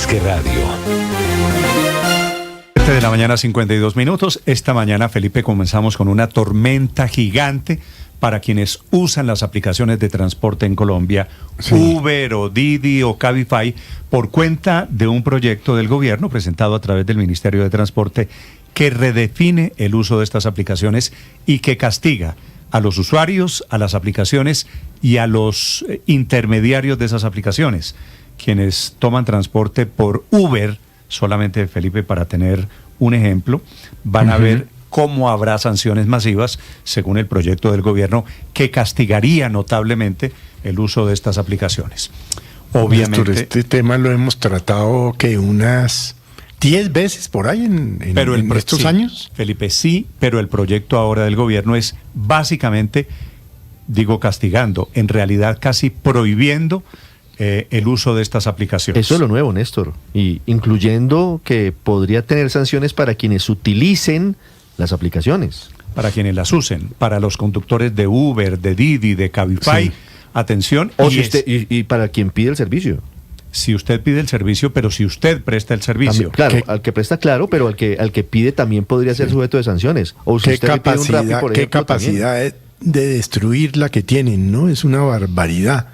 Más que radio. 7 de la mañana, 52 minutos. Esta mañana, Felipe, comenzamos con una tormenta gigante para quienes usan las aplicaciones de transporte en Colombia, sí. Uber o Didi o Cabify, por cuenta de un proyecto del gobierno presentado a través del Ministerio de Transporte que redefine el uso de estas aplicaciones y que castiga a los usuarios, a las aplicaciones y a los intermediarios de esas aplicaciones, quienes toman transporte por Uber. Solamente, Felipe, para tener un ejemplo, van a ver cómo habrá sanciones masivas, según el proyecto del gobierno, que castigaría notablemente el uso de estas aplicaciones. Obviamente, Néstor, este tema lo hemos tratado que unas 10 veces por ahí en estos años. Felipe, sí, pero el proyecto ahora del gobierno es básicamente, digo castigando, en realidad casi prohibiendo el uso de estas aplicaciones. Eso es lo nuevo, Néstor, y incluyendo que podría tener sanciones para quienes utilicen las aplicaciones. Para quienes las usen, para los conductores de Uber, de Didi, de Cabify, sí. Atención. Y para quien pide el servicio. Si usted pide el servicio, pero si usted presta el servicio. También, claro, al que presta, claro, pero al que pide también podría ser sujeto de sanciones. O si usted capacidad, pide un Rappi, por ejemplo, qué capacidad de destruir la que tienen, ¿no? Es una barbaridad.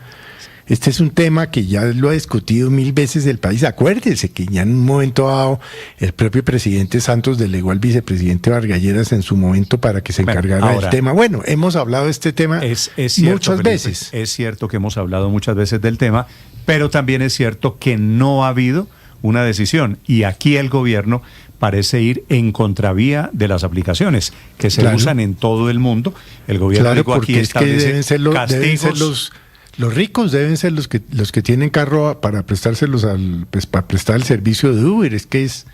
Este es un tema que ya lo ha discutido 1000 veces el país. Acuérdese que ya en un momento dado el propio presidente Santos delegó al vicepresidente Vargas Lleras en su momento para que se encargara del tema. Bueno, hemos hablado de este tema es cierto, muchas Felipe, veces. Es cierto que hemos hablado muchas veces del tema, pero también es cierto que no ha habido una decisión. Y aquí el gobierno parece ir en contravía de las aplicaciones que se usan en todo el mundo. El gobierno aquí establece castigos. Los ricos deben ser los que tienen carro para prestárselos para prestar el servicio de Uber. Es que es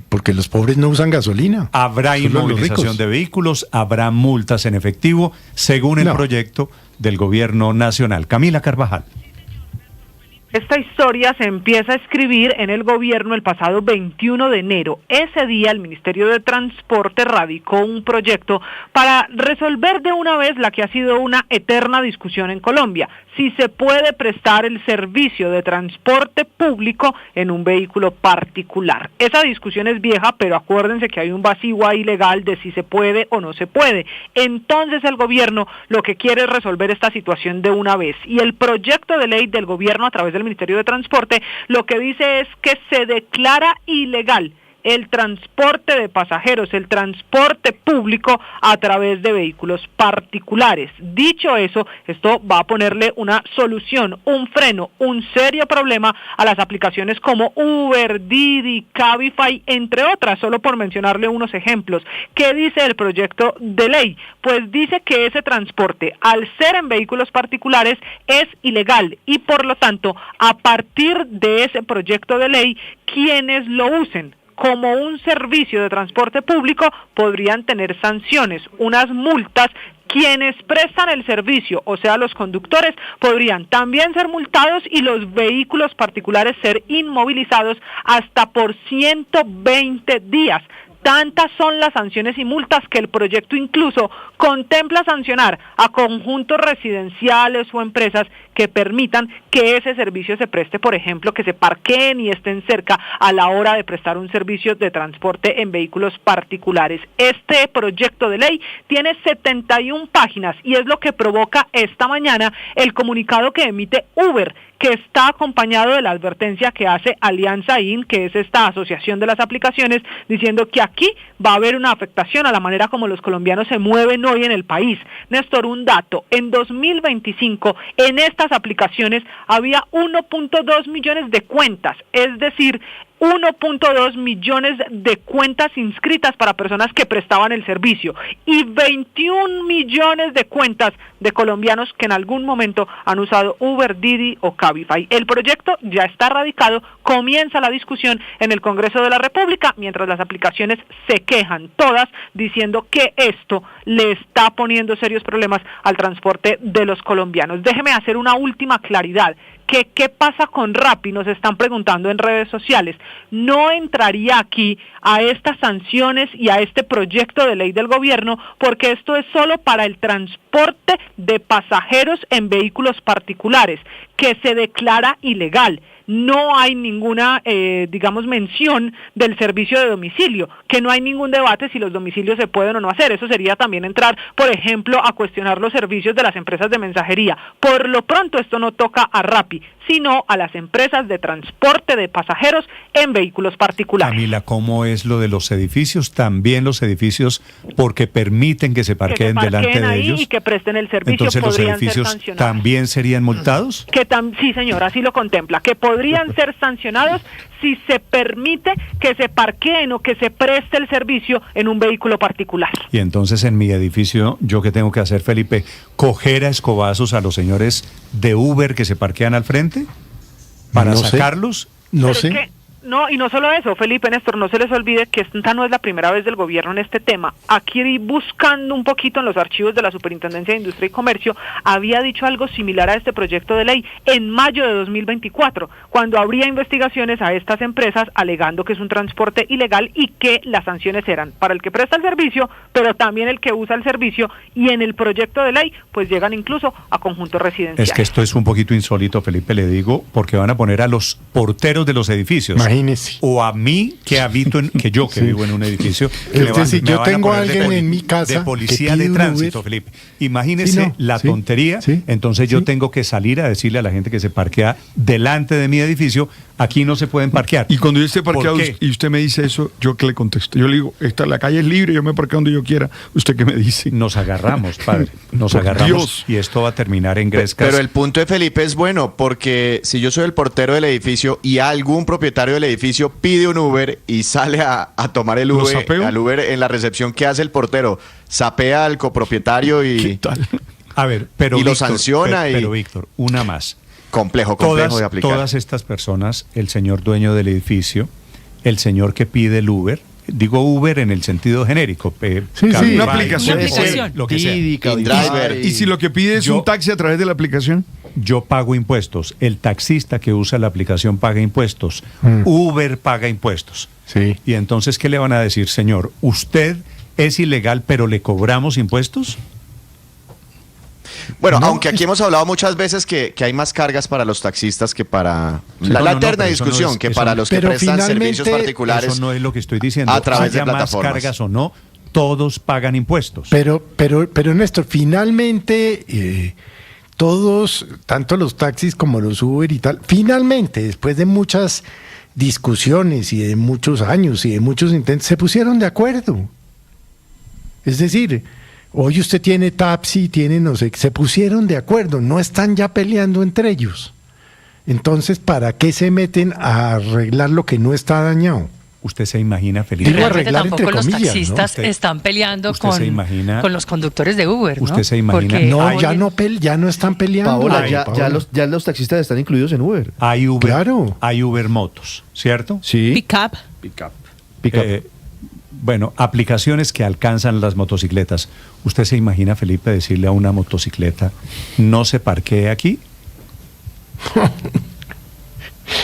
porque los pobres no usan gasolina. Habrá inmovilización de vehículos, habrá multas en efectivo, según el proyecto del gobierno nacional. Camila Carvajal. Esta historia se empieza a escribir en el gobierno el pasado 21 de enero. Ese día el Ministerio de Transporte radicó un proyecto para resolver de una vez la que ha sido una eterna discusión en Colombia: si se puede prestar el servicio de transporte público en un vehículo particular. Esa discusión es vieja, pero acuérdense que hay un vacío ahí legal de si se puede o no se puede. Entonces el gobierno lo que quiere es resolver esta situación de una vez. Y el proyecto de ley del gobierno a través del Ministerio de Transporte lo que dice es que se declara ilegal el transporte de pasajeros, el transporte público a través de vehículos particulares. Dicho eso, esto va a ponerle una solución, un freno, un serio problema a las aplicaciones como Uber, Didi, Cabify, entre otras, solo por mencionarle unos ejemplos. ¿Qué dice el proyecto de ley? Pues dice que ese transporte, al ser en vehículos particulares, es ilegal y por lo tanto, a partir de ese proyecto de ley, quienes lo usen como un servicio de transporte público podrían tener sanciones, unas multas. Quienes prestan el servicio, o sea, los conductores, podrían también ser multados y los vehículos particulares ser inmovilizados hasta por 120 días. Tantas son las sanciones y multas que el proyecto incluso contempla sancionar a conjuntos residenciales o empresas que permitan que ese servicio se preste, por ejemplo, que se parqueen y estén cerca a la hora de prestar un servicio de transporte en vehículos particulares. Este proyecto de ley tiene 71 páginas y es lo que provoca esta mañana el comunicado que emite Uber, que está acompañado de la advertencia que hace Alianza IN, que es esta asociación de las aplicaciones, diciendo que aquí va a haber una afectación a la manera como los colombianos se mueven hoy en el país. Néstor, un dato: en 2025 en estas aplicaciones había 1.2 millones de cuentas, es decir, 1.2 millones de cuentas inscritas para personas que prestaban el servicio y 21 millones de cuentas de colombianos que en algún momento han usado Uber, Didi o Cabify. El proyecto ya está radicado, comienza la discusión en el Congreso de la República, mientras las aplicaciones se quejan todas diciendo que esto le está poniendo serios problemas al transporte de los colombianos. Déjeme hacer una última claridad. ¿Qué pasa con Rappi? Nos están preguntando en redes sociales. No entraría aquí a estas sanciones y a este proyecto de ley del gobierno porque esto es solo para el transporte de pasajeros en vehículos particulares, que se declara ilegal. no hay ninguna, digamos, mención del servicio de domicilio, que no hay ningún debate si los domicilios se pueden o no hacer. Eso sería también entrar, por ejemplo, a cuestionar los servicios de las empresas de mensajería. Por lo pronto esto no toca a Rappi, sino a las empresas de transporte de pasajeros en vehículos particulares. Camila, ¿cómo es lo de los edificios? También los edificios, porque permiten que se parqueen delante de ahí ellos. Y que presten el servicio. Entonces los podrían edificios ser sancionados. ¿También serían multados? Sí, señor, así lo contempla, que podrían ser sancionados si se permite que se parqueen o que se preste el servicio en un vehículo particular. Y entonces en mi edificio, ¿yo qué tengo que hacer, Felipe? ¿Coger a escobazos a los señores de Uber que se parquean al frente para sacarlos? No sé. No, y no solo eso, Felipe, Néstor, no se les olvide que esta no es la primera vez del gobierno en este tema. Aquí, buscando un poquito en los archivos de la Superintendencia de Industria y Comercio, había dicho algo similar a este proyecto de ley en mayo de 2024, cuando habría investigaciones a estas empresas alegando que es un transporte ilegal y que las sanciones eran para el que presta el servicio, pero también el que usa el servicio, y en el proyecto de ley pues llegan incluso a conjuntos residenciales. Es que esto es un poquito insólito, Felipe, le digo, porque van a poner a los porteros de los edificios. Imagínese. O a mí que habito que vivo en un edificio. Si yo tengo a alguien en mi casa de policía que de pide un tránsito, Uber. Felipe. Imagínese tontería. Entonces yo tengo que salir a decirle a la gente que se parquea delante de mi edificio, aquí no se pueden parquear. Y cuando yo esté parqueado ¿Por qué? y usted me dice eso, ¿yo qué le contesto? Yo le digo, la calle es libre, yo me parqueo donde yo quiera. ¿Usted qué me dice? Nos agarramos, padre. Nos Por agarramos Dios. y esto va a terminar en grescas. Pero el punto de Felipe es bueno, porque si yo soy el portero del edificio y algún propietario del edificio pide un Uber y sale a tomar el ¿Lo Uber, sapeo? al Uber en la recepción, ¿qué hace el portero? Sapea al copropietario ¿Qué y tal? A ver, pero y lo Víctor, sanciona pero Víctor, una más. complejo de aplicar. Todas estas personas, el señor dueño del edificio, el señor que pide el Uber, digo Uber en el sentido genérico, sí, una aplicación. Una aplicación. lo que sea. Didi, InDriver. ¿Y si lo que pide es Yo- un taxi a través de la aplicación? Yo pago impuestos, el taxista que usa la aplicación paga impuestos, Uber paga impuestos. Sí. Y entonces, ¿qué le van a decir, señor? ¿Usted es ilegal, pero le cobramos impuestos? Bueno, No, aunque aquí hemos hablado muchas veces que hay más cargas para los taxistas que para Sí, la no, eterna pero eso no discusión, es- que eso para no- los que pero prestan finalmente servicios particulares. Eso no es lo que estoy diciendo. a través de Haya más plataformas. cargas o no, todos pagan impuestos. Pero Néstor, finalmente todos, tanto los taxis como los Uber y tal, finalmente, después de muchas discusiones y de muchos años y de muchos intentos, se pusieron de acuerdo. Es decir, hoy usted tiene taxi, tiene no sé, se pusieron de acuerdo, no están ya peleando entre ellos. Entonces, ¿para qué se meten a arreglar lo que no está dañado? ¿Usted se imagina, Felipe? Digo, Realmente arreglar tampoco entre los comillas, ¿no? taxistas Usted- están peleando usted se imagina- con los conductores de Uber, ¿no? Usted se imagina- Porque No, hoy ya en- ya no están peleando. Paola, Ay, ya los taxistas están incluidos en Uber. Hay Uber, Claro. hay Uber Motos, ¿cierto? Sí. Pick up. Pick up. Bueno, aplicaciones que alcanzan las motocicletas. ¿Usted se imagina, Felipe, decirle a una motocicleta, no se parquee aquí?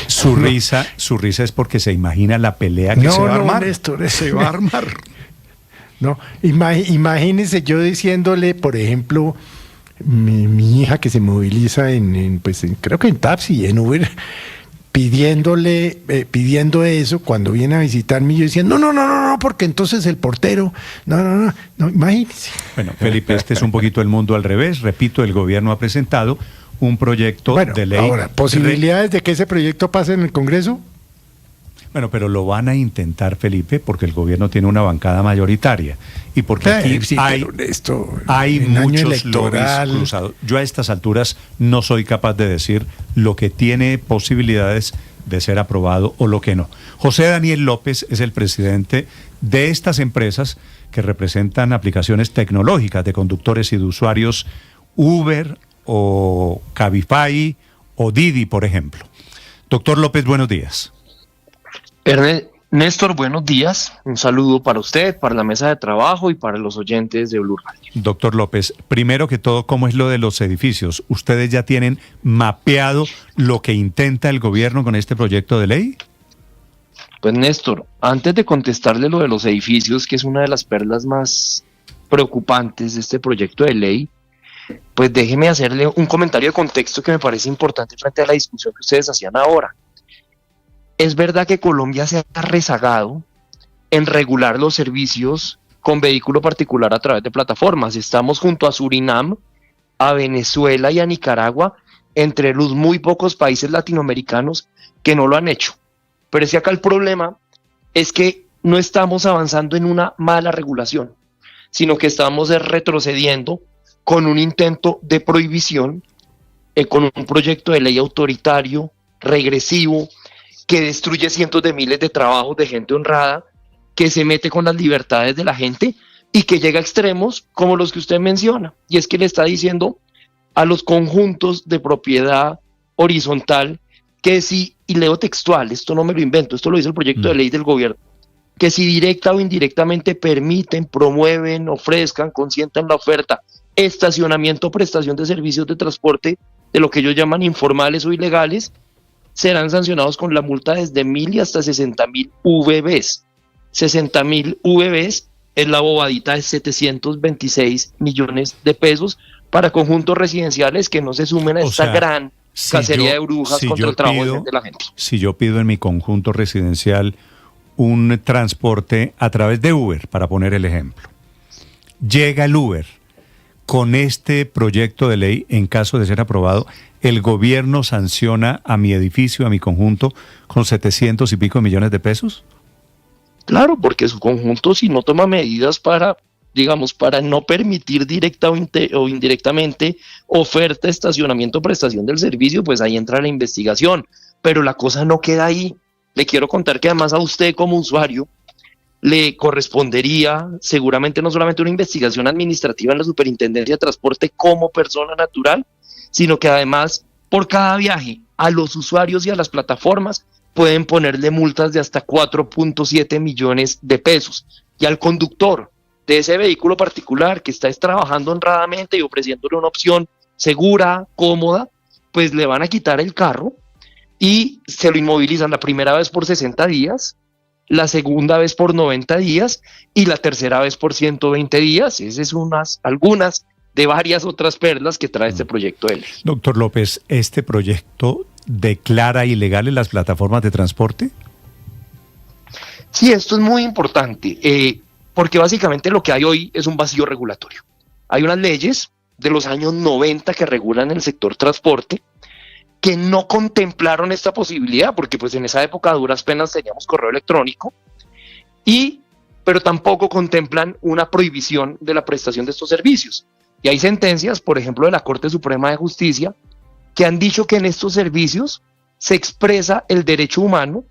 Su risa es porque se imagina la pelea que No, se va a no, armar. Néstor, Se va a armar. No, imagínese yo diciéndole, por ejemplo, mi hija que se moviliza creo que en taxi, en Uber, pidiendo eso cuando viene a visitarme, yo diciendo, no, porque entonces el portero, no, imagínese. Bueno, Felipe, este es un poquito el mundo al revés. Repito, el gobierno ha presentado un proyecto Bueno, de ley. ahora, ¿posibilidades de que ese proyecto pase en el Congreso? Bueno, pero lo van a intentar, Felipe, porque el gobierno tiene una bancada mayoritaria y porque aquí Sí, hay, pero esto, hay en año muchos electoral. lobbies cruzados. Yo a estas alturas no soy capaz de decir lo que tiene posibilidades de ser aprobado o lo que no. José Daniel López es el presidente de estas empresas que representan aplicaciones tecnológicas de conductores y de usuarios Uber o Cabify o Didi, por ejemplo. Doctor López, buenos días. Néstor, buenos días. Un saludo para usted, para la mesa de trabajo y para los oyentes de Blue Radio. Doctor López, primero que todo, ¿cómo es lo de los edificios? ¿Ustedes ya tienen mapeado lo que intenta el gobierno con este proyecto de ley? Pues Néstor, antes de contestarle lo de los edificios, que es una de las perlas más preocupantes de este proyecto de ley, pues déjeme hacerle un comentario de contexto que me parece importante frente a la discusión que ustedes hacían ahora. es verdad que Colombia se ha rezagado en regular los servicios con vehículo particular a través de plataformas. Estamos junto a Surinam, a Venezuela y a Nicaragua, entre los muy pocos países latinoamericanos que no lo han hecho. Pero es que acá el problema es que no estamos avanzando en una mala regulación, sino que estamos retrocediendo con un intento de prohibición, con un proyecto de ley autoritario, regresivo, que destruye cientos de miles de trabajos de gente honrada, que se mete con las libertades de la gente y que llega a extremos como los que usted menciona. Y es que le está diciendo a los conjuntos de propiedad horizontal que si, y leo textual, esto no me lo invento, esto lo dice el proyecto de ley del gobierno, que si directa o indirectamente permiten, promueven, ofrezcan, consientan la oferta, estacionamiento, prestación de servicios de transporte, de lo que ellos llaman informales o ilegales, serán sancionados con la multa desde 1.000 y hasta 60.000 VBs. 60.000 VBs es la bobadita de 726 millones de pesos para conjuntos residenciales que no se sumen a esta gran cacería de brujas contra el trabajo de la gente. Si yo pido en mi conjunto residencial un transporte a través de Uber, para poner el ejemplo, llega el Uber, con este proyecto de ley, en caso de ser aprobado, el gobierno sanciona a mi edificio, a mi conjunto, con 700 y pico millones de pesos. Claro, porque su conjunto, si no toma medidas para, digamos, para no permitir directa o indirectamente oferta, estacionamiento, prestación del servicio, pues ahí entra la investigación. Pero la cosa no queda ahí. Le quiero contar que además a usted como usuario le correspondería seguramente no solamente una investigación administrativa en la Superintendencia de Transporte como persona natural, sino que además por cada viaje a los usuarios y a las plataformas pueden ponerle multas de hasta 4.7 millones de pesos. Y al conductor de ese vehículo particular que está trabajando honradamente y ofreciéndole una opción segura, cómoda, pues le van a quitar el carro y se lo inmovilizan la primera vez por 60 días, la segunda vez por 90 días y la tercera vez por 120 días. Esas son algunas de varias otras perlas que trae este proyecto de ley. Doctor López, ¿este proyecto declara ilegales las plataformas de transporte? Sí, esto es muy importante, porque básicamente lo que hay hoy es un vacío regulatorio. Hay unas leyes de los años 90 que regulan el sector transporte, que no contemplaron esta posibilidad, porque pues en esa época a duras penas teníamos correo electrónico, pero tampoco contemplan una prohibición de la prestación de estos servicios. Y hay sentencias, por ejemplo, de la Corte Suprema de Justicia, que han dicho que en estos servicios se expresa el derecho humano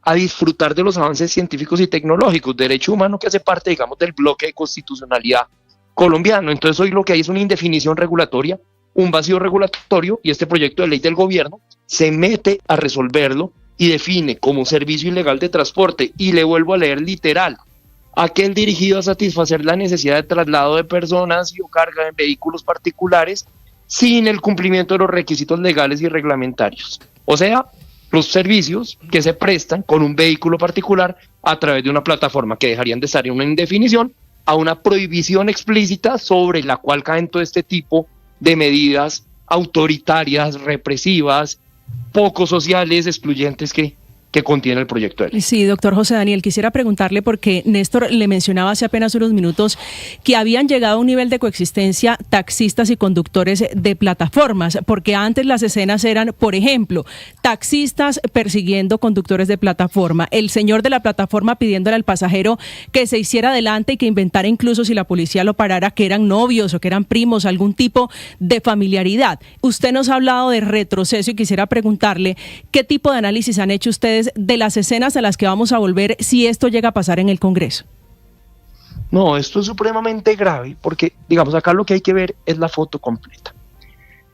a disfrutar de los avances científicos y tecnológicos, derecho humano que hace parte, digamos, del bloque de constitucionalidad colombiano. Entonces hoy lo que hay es una indefinición regulatoria, un vacío regulatorio, y este proyecto de ley del gobierno se mete a resolverlo y define como servicio ilegal de transporte, y le vuelvo a leer literal, aquel dirigido a satisfacer la necesidad de traslado de personas y o carga en vehículos particulares sin el cumplimiento de los requisitos legales y reglamentarios. O sea, los servicios que se prestan con un vehículo particular a través de una plataforma, que dejarían de estar en una indefinición a una prohibición explícita sobre la cual caen todo este tipo de medidas autoritarias, represivas, poco sociales, excluyentes que contiene el proyecto de ley. Sí, doctor José Daniel, quisiera preguntarle, porque Néstor le mencionaba hace apenas unos minutos que habían llegado a un nivel de coexistencia taxistas y conductores de plataformas, porque antes las escenas eran, por ejemplo, taxistas persiguiendo conductores de plataforma, el señor de la plataforma pidiéndole al pasajero que se hiciera adelante y que inventara, incluso si la policía lo parara, que eran novios o que eran primos, algún tipo de familiaridad. Usted nos ha hablado de retroceso y quisiera preguntarle qué tipo de análisis han hecho ustedes de las escenas a las que vamos a volver si esto llega a pasar en el Congreso. No, esto es supremamente grave, porque, digamos, acá lo que hay que ver es la foto completa.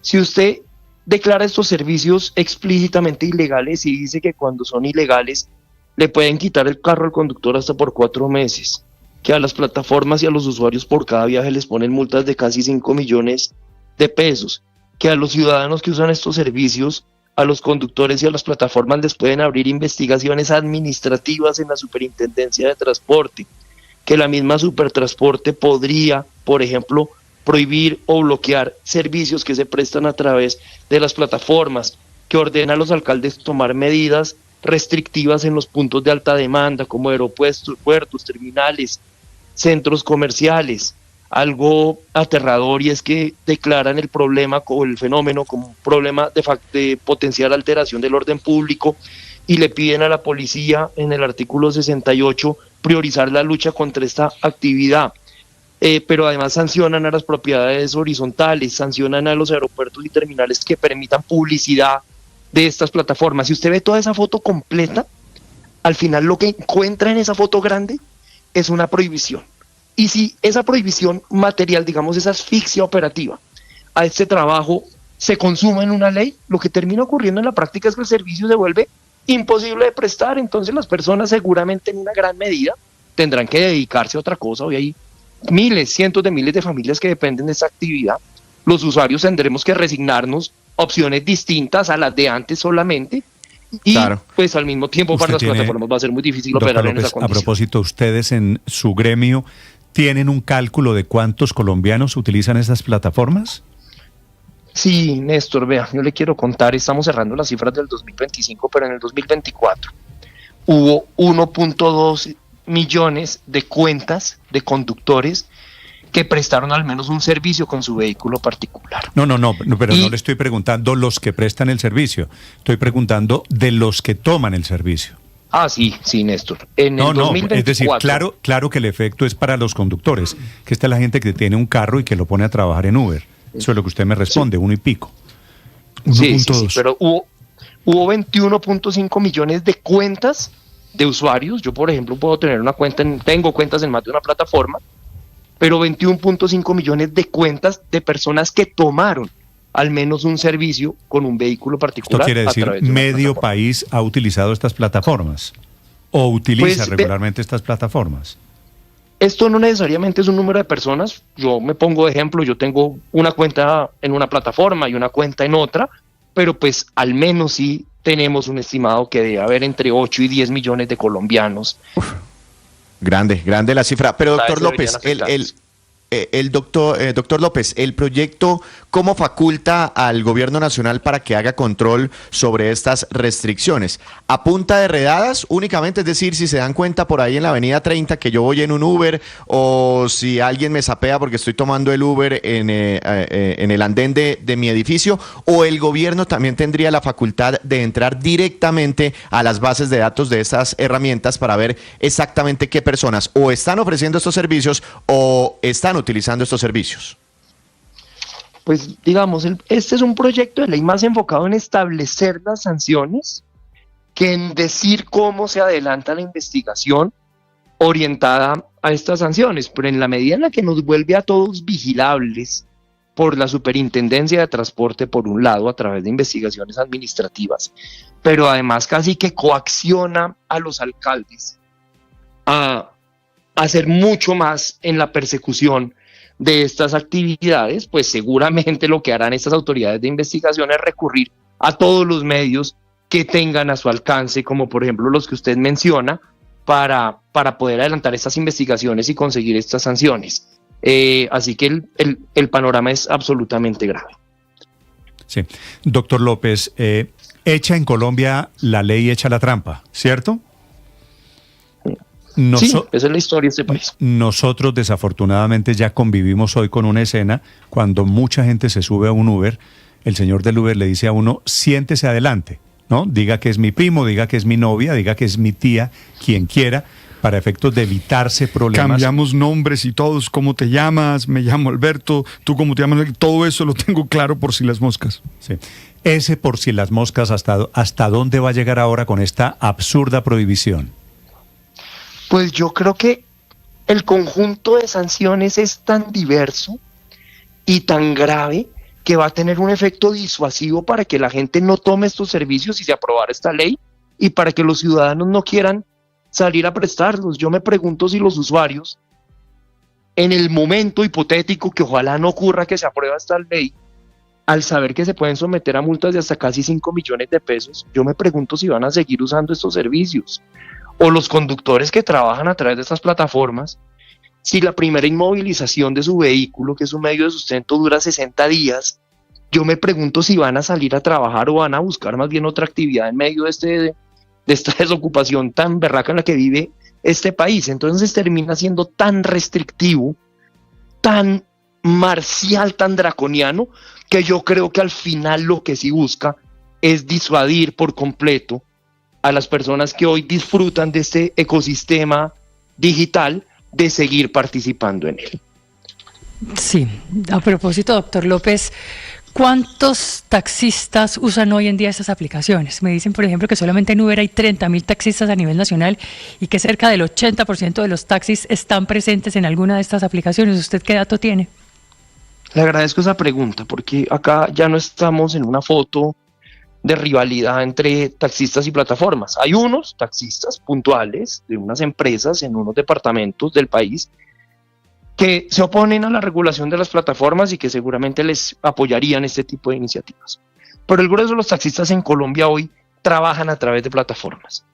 Si usted declara estos servicios explícitamente ilegales y dice que cuando son ilegales le pueden quitar el carro al conductor hasta por 4 meses, que a las plataformas y a los usuarios por cada viaje les ponen multas de casi 5 millones de pesos, que a los ciudadanos que usan estos servicios, a los conductores y a las plataformas les pueden abrir investigaciones administrativas en la Superintendencia de Transporte, que la misma Supertransporte podría, por ejemplo, prohibir o bloquear servicios que se prestan a través de las plataformas, que ordena a los alcaldes tomar medidas restrictivas en los puntos de alta demanda, como aeropuertos, puertos, terminales, centros comerciales. Algo aterrador, y es que declaran el problema o el fenómeno como un problema de potencial alteración del orden público, y le piden a la policía en el artículo 68 priorizar la lucha contra esta actividad. Pero además sancionan a las propiedades horizontales, sancionan a los aeropuertos y terminales que permitan publicidad de estas plataformas. Si usted ve toda esa foto completa, al final lo que encuentra en esa foto grande es una prohibición. Y si esa prohibición material, digamos, esa asfixia operativa a este trabajo se consuma en una ley, lo que termina ocurriendo en la práctica es que el servicio se vuelve imposible de prestar. Entonces las personas seguramente en una gran medida tendrán que dedicarse a otra cosa. Hoy hay miles, cientos de miles de familias que dependen de esta actividad. Los usuarios tendremos que resignarnos a opciones distintas a las de antes solamente, y Claro. pues al mismo tiempo para las plataformas va a ser muy difícil Doctor operar en López, esa a condición. propósito, ustedes en su gremio tienen un cálculo de cuántos colombianos utilizan estas plataformas. Sí, Néstor, vea, yo le quiero contar, estamos cerrando las cifras del 2025, pero en el 2024 hubo 1.2 millones de cuentas de conductores que prestaron al menos un servicio con su vehículo particular. No, pero Y- no le estoy preguntando los que prestan el servicio, estoy preguntando de los que toman el servicio. Ah, sí, Néstor. En No, el no, 2024, es decir, claro que el efecto es para los conductores, que esta es la gente que tiene un carro y que lo pone a trabajar en Uber. Eso es lo que usted me responde, 1 y pico. Sí, 1.2. pero hubo 21.5 millones de cuentas de usuarios. Yo, por ejemplo, puedo tener una cuenta, tengo cuentas en más de una plataforma, pero 21.5 millones de cuentas de personas que tomaron al menos un servicio con un vehículo Esto particular. quiere a decir, través de una medio plataforma. país ha utilizado estas plataformas o utiliza Pues, regularmente estas plataformas. Esto no necesariamente es un número de personas. Yo me pongo de ejemplo, yo tengo una cuenta en una plataforma y una cuenta en otra, pero pues al menos sí tenemos un estimado que debe haber entre 8 y 10 millones de colombianos. Grande la cifra. Pero Cada doctor vez López, deberían doctor López, el proyecto, ¿cómo faculta al gobierno nacional para que haga control sobre estas restricciones? ¿A punta de redadas únicamente? Es decir, si se dan cuenta por ahí en la avenida 30 que yo voy en un Uber, o si alguien me sapea porque estoy tomando el Uber en el andén de mi edificio, o el gobierno también tendría la facultad de entrar directamente a las bases de datos de estas herramientas para ver exactamente qué personas o están ofreciendo estos servicios o están utilizando estos servicios. Pues digamos, este es un proyecto de ley más enfocado en establecer las sanciones que en decir cómo se adelanta la investigación orientada a estas sanciones, pero en la medida en la que nos vuelve a todos vigilables por la Superintendencia de Transporte, por un lado, a través de investigaciones administrativas, pero además casi que coacciona a los alcaldes a hacer mucho más en la persecución de estas actividades, pues seguramente lo que harán estas autoridades de investigación es recurrir a todos los medios que tengan a su alcance, como por ejemplo los que usted menciona, para poder adelantar estas investigaciones y conseguir estas sanciones. Así que el panorama es absolutamente grave. Sí. Doctor López, hecha en Colombia la ley, echa la trampa, ¿cierto? Sí, esa es la historia de este país. Nosotros desafortunadamente ya convivimos hoy con una escena cuando mucha gente se sube a un Uber, el señor del Uber le dice a uno, siéntese adelante, ¿no? Diga que es mi primo, diga que es mi novia, diga que es mi tía, quien quiera, para efectos de evitarse problemas. Cambiamos nombres y todos, ¿cómo te llamas? Me llamo Alberto, ¿tú cómo te llamas? Todo eso lo tengo claro por si las moscas. Sí. Ese por si las moscas, ¿hasta dónde va a llegar ahora con esta absurda prohibición? Pues yo creo que el conjunto de sanciones es tan diverso y tan grave que va a tener un efecto disuasivo para que la gente no tome estos servicios si se aprobara esta ley, y para que los ciudadanos no quieran salir a prestarlos. Yo me pregunto si los usuarios, en el momento hipotético que ojalá no ocurra que se aprueba esta ley, al saber que se pueden someter a multas de hasta casi 5 millones de pesos, yo me pregunto si van a seguir usando estos servicios. O los conductores que trabajan a través de estas plataformas, si la primera inmovilización de su vehículo, que es un medio de sustento, dura 60 días, yo me pregunto si van a salir a trabajar o van a buscar más bien otra actividad en medio de de esta desocupación tan berraca en la que vive este país. Entonces termina siendo tan restrictivo, tan marcial, tan draconiano, que yo creo que al final lo que sí busca es disuadir por completo a las personas que hoy disfrutan de este ecosistema digital de seguir participando en él. Sí, a propósito, doctor López, ¿cuántos taxistas usan hoy en día estas aplicaciones? Me dicen, por ejemplo, que solamente en Uber hay 30.000 taxistas a nivel nacional y que cerca del 80% de los taxis están presentes en alguna de estas aplicaciones. ¿Usted qué dato tiene? Le agradezco esa pregunta, porque acá ya no estamos en una foto de rivalidad entre taxistas y plataformas. Hay unos taxistas puntuales de unas empresas en unos departamentos del país que se oponen a la regulación de las plataformas y que seguramente les apoyarían este tipo de iniciativas. Pero el grueso de los taxistas en Colombia hoy trabajan a través de plataformas.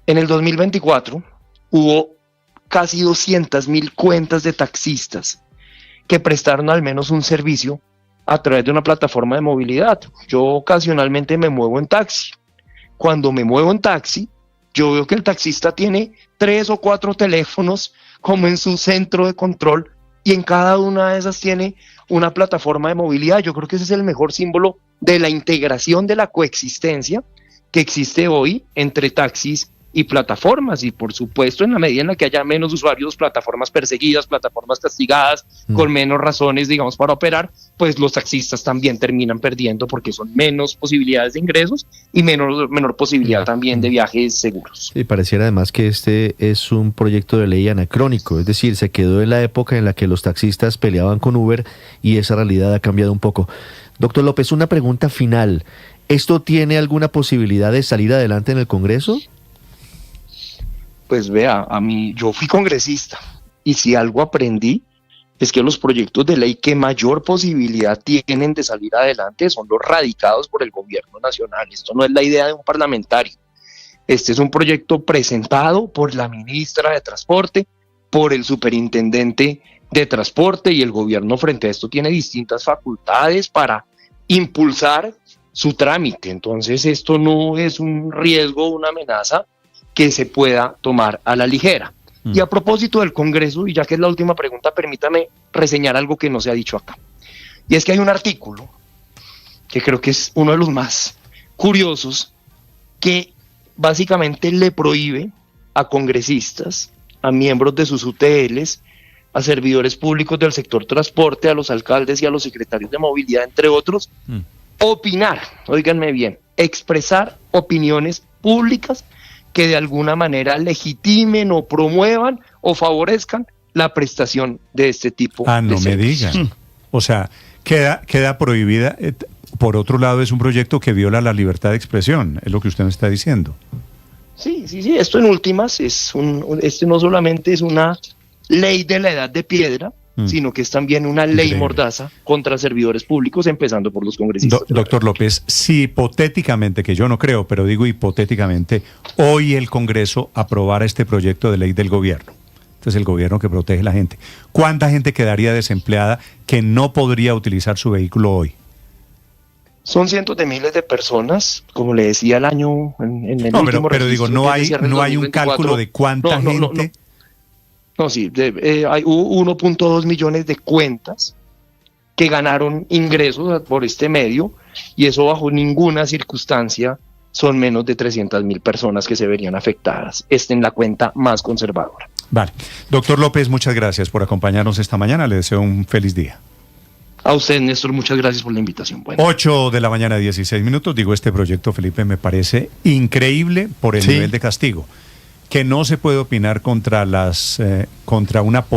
En el 2024 hubo casi 200.000 cuentas de taxistas que prestaron al menos un servicio a través de una plataforma de movilidad. Yo ocasionalmente me muevo en taxi. Cuando me muevo en taxi, yo veo que el taxista tiene 3 o 4 teléfonos como en su centro de control, y en cada una de esas tiene una plataforma de movilidad. Yo creo que ese es el mejor símbolo de la integración, de la coexistencia que existe hoy entre taxis y plataformas, y por supuesto en la medida en la que haya menos usuarios, plataformas perseguidas, plataformas castigadas, con menos razones, digamos, para operar, pues los taxistas también terminan perdiendo porque son menos posibilidades de ingresos y menor posibilidad también de viajes seguros. Y pareciera además que este es un proyecto de ley anacrónico, es decir, se quedó en la época en la que los taxistas peleaban con Uber y esa realidad ha cambiado un poco. Doctor López, una pregunta final. ¿Esto tiene alguna posibilidad de salir adelante en el Congreso? Pues vea, yo fui congresista y si algo aprendí es que los proyectos de ley que mayor posibilidad tienen de salir adelante son los radicados por el gobierno nacional. Esto no es la idea de un parlamentario. Este es un proyecto presentado por la ministra de Transporte, por el superintendente de Transporte, y el gobierno frente a esto tiene distintas facultades para impulsar su trámite. Entonces esto no es un riesgo, una amenaza que se pueda tomar a la ligera. Y a propósito del Congreso, y ya que es la última pregunta, permítame reseñar algo que no se ha dicho acá. Y es que hay un artículo, que creo que es uno de los más curiosos, que básicamente le prohíbe a congresistas, a miembros de sus UTLs, a servidores públicos del sector transporte, a los alcaldes y a los secretarios de movilidad, entre otros, opinar, óiganme bien, expresar opiniones públicas que de alguna manera legitimen o promuevan o favorezcan la prestación de este tipo de no servicios. me digan. O sea, queda prohibida. Por otro lado, es un proyecto que viola la libertad de expresión, es lo que usted me está diciendo. Sí, esto en últimas este no solamente es una ley de la edad de piedra, sino que es también una ley mordaza contra servidores públicos, empezando por los congresistas. Doctor López, si hipotéticamente, que yo no creo, pero digo hipotéticamente, hoy el Congreso aprobara este proyecto de ley del gobierno, entonces el gobierno que protege a la gente, ¿cuánta gente quedaría desempleada que no podría utilizar su vehículo hoy? Son cientos de miles de personas, como le decía el año en el último pero digo, no hay un cálculo de cuánta gente. No, sí, hay 1.2 millones de cuentas que ganaron ingresos por este medio, y eso bajo ninguna circunstancia son menos de 300.000 personas que se verían afectadas. En la cuenta más conservadora. Vale. Doctor López, muchas gracias por acompañarnos esta mañana. Le deseo un feliz día. A usted, Néstor, muchas gracias por la invitación. 8 de la mañana, 16 minutos. Digo, este proyecto, Felipe, me parece increíble por el nivel de castigo. Que no se puede opinar contra una